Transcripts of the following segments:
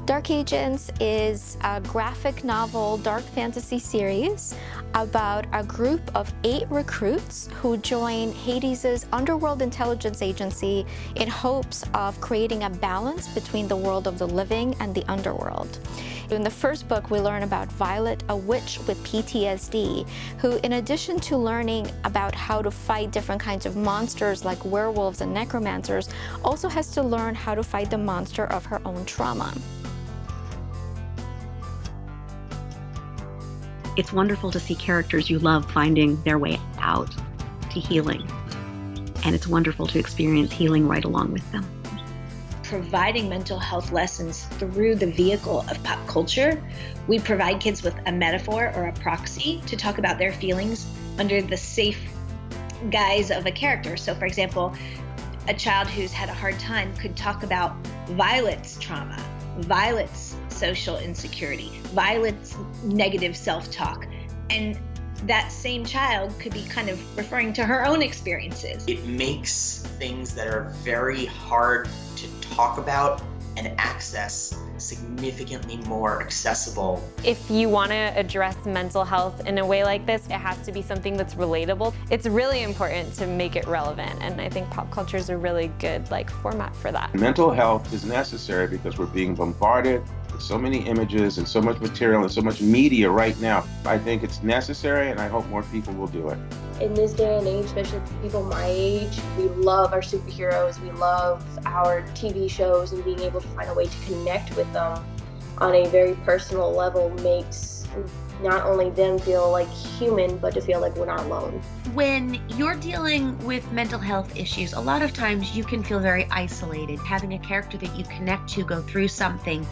Dark Agents is a graphic novel dark fantasy series about a group of 8 recruits who join Hades' underworld intelligence agency in hopes of creating a balance between the world of the living and the underworld. In the first book, we learn about Violet, a witch with PTSD, who, in addition to learning about how to fight different kinds of monsters like werewolves and necromancers, also has to learn how to fight the monster of her own trauma. It's wonderful to see characters you love finding their way out to healing. And it's wonderful to experience healing right along with them. Providing mental health lessons through the vehicle of pop culture, we provide kids with a metaphor or a proxy to talk about their feelings under the safe guise of a character. So for example, a child who's had a hard time could talk about Violet's trauma, Violet's social insecurity, Violet's negative self-talk, and that same child could be kind of referring to her own experiences. It makes things that are very hard to talk about and access significantly more accessible. If you want to address mental health in a way like this, it has to be something that's relatable. It's really important to make it relevant, and I think pop culture is a really good format for that. Mental health is necessary because we're being bombarded with so many images and so much material and so much media right now. I think it's necessary, and I hope more people will do it. In this day and age, especially people my age, we love our superheroes, we love our TV shows, and being able to find a way to connect with them on a very personal level makes not only them feel like human, but to feel like we're not alone. When you're dealing with mental health issues, a lot of times you can feel very isolated. Having a character that you connect to go through something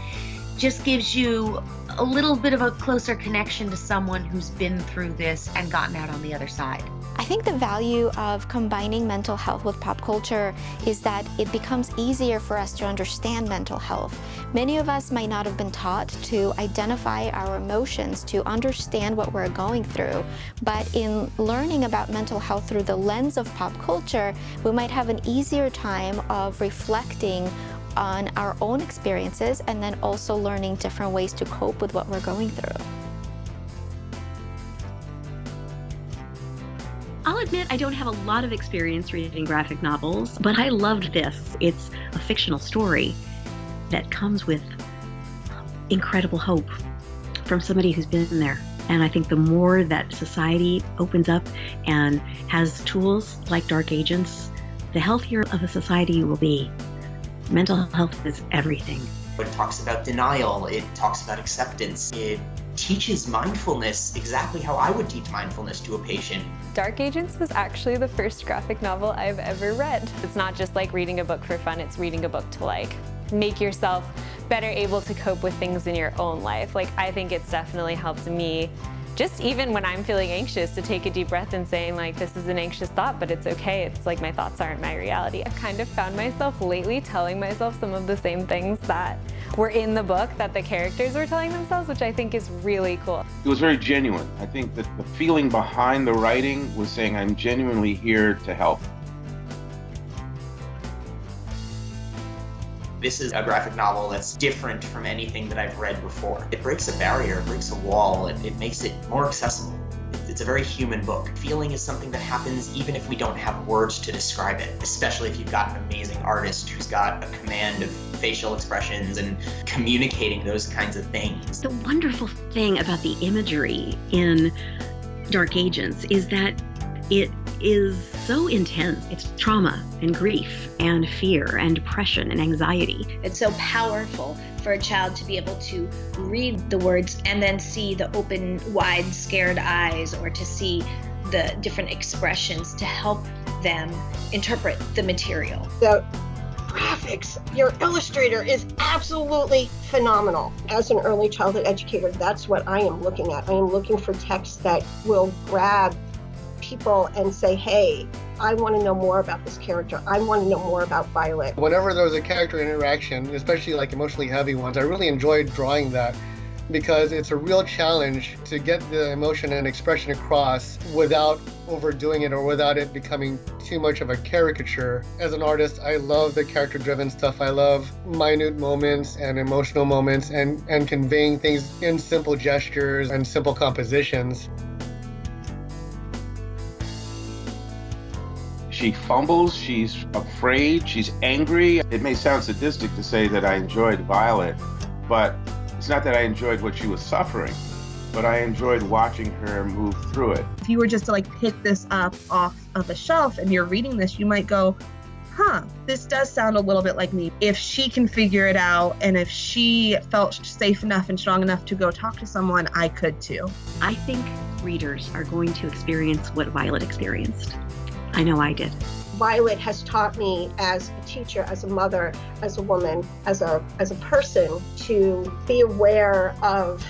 just gives you a little bit of a closer connection to someone who's been through this and gotten out on the other side. I think the value of combining mental health with pop culture is that it becomes easier for us to understand mental health. Many of us might not have been taught to identify our emotions, to understand what we're going through, but in learning about mental health through the lens of pop culture, we might have an easier time of reflecting on our own experiences and then also learning different ways to cope with what we're going through. I'll admit I don't have a lot of experience reading graphic novels, but I loved this. It's a fictional story that comes with incredible hope from somebody who's been there. And I think the more that society opens up and has tools like Dark Agents, the healthier of a society will be. Mental health is everything. It talks about denial, it talks about acceptance, it teaches mindfulness exactly how I would teach mindfulness to a patient. Dark Agents was actually the first graphic novel I've ever read. It's not just like reading a book for fun, it's reading a book to make yourself better able to cope with things in your own life. I think it's definitely helped me, just even when I'm feeling anxious, to take a deep breath and saying this is an anxious thought, but it's okay. It's my thoughts aren't my reality. I've kind of found myself lately telling myself some of the same things that were in the book that the characters were telling themselves, which I think is really cool. It was very genuine. I think that the feeling behind the writing was saying, I'm genuinely here to help. This is a graphic novel that's different from anything that I've read before. It breaks a barrier, it breaks a wall, it makes it more accessible. It's a very human book. Feeling is something that happens even if we don't have words to describe it, especially if you've got an amazing artist who's got a command of facial expressions and communicating those kinds of things. The wonderful thing about the imagery in Dark Agents is that it is so intense. It's trauma and grief and fear and depression and anxiety. It's so powerful for a child to be able to read the words and then see the open, wide, scared eyes, or to see the different expressions to help them interpret the material. The graphics, your illustrator is absolutely phenomenal. As an early childhood educator, that's what I am looking at. I am looking for text that will grab people and say, hey, I want to know more about this character. I want to know more about Violet. Whenever there was a character interaction, especially emotionally heavy ones, I really enjoyed drawing that because it's a real challenge to get the emotion and expression across without overdoing it or without it becoming too much of a caricature. As an artist, I love the character-driven stuff. I love minute moments and emotional moments and conveying things in simple gestures and simple compositions. She fumbles, she's afraid, she's angry. It may sound sadistic to say that I enjoyed Violet, but it's not that I enjoyed what she was suffering, but I enjoyed watching her move through it. If you were just to like pick this up off of a shelf and you're reading this, you might go, this does sound a little bit like me. If she can figure it out and if she felt safe enough and strong enough to go talk to someone, I could too. I think readers are going to experience what Violet experienced. I know I did. Violet has taught me as a teacher, as a mother, as a woman, as a person to be aware of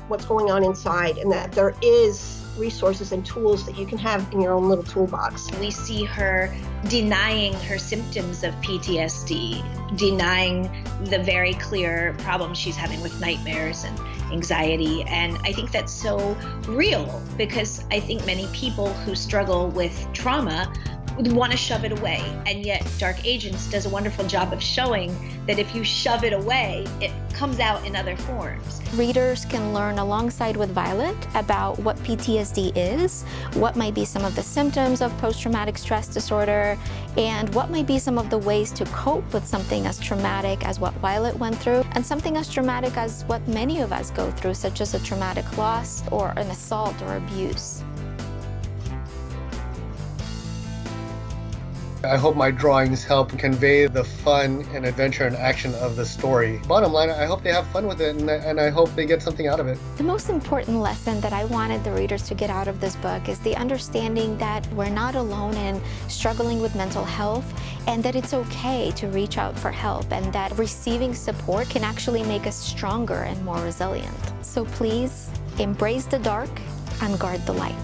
what's going on inside and that there is resources and tools that you can have in your own little toolbox. We see her denying her symptoms of PTSD, denying the very clear problems she's having with nightmares and anxiety. And I think that's so real because I think many people who struggle with trauma want to shove it away. And yet Dark Agents does a wonderful job of showing that if you shove it away, it comes out in other forms. Readers can learn alongside with Violet about what PTSD is, what might be some of the symptoms of post-traumatic stress disorder, and what might be some of the ways to cope with something as traumatic as what Violet went through, and something as traumatic as what many of us go through, such as a traumatic loss or an assault or abuse. I hope my drawings help convey the fun and adventure and action of the story. Bottom line, I hope they have fun with it and I hope they get something out of it. The most important lesson that I wanted the readers to get out of this book is the understanding that we're not alone in struggling with mental health and that it's okay to reach out for help and that receiving support can actually make us stronger and more resilient. So please embrace the dark and guard the light.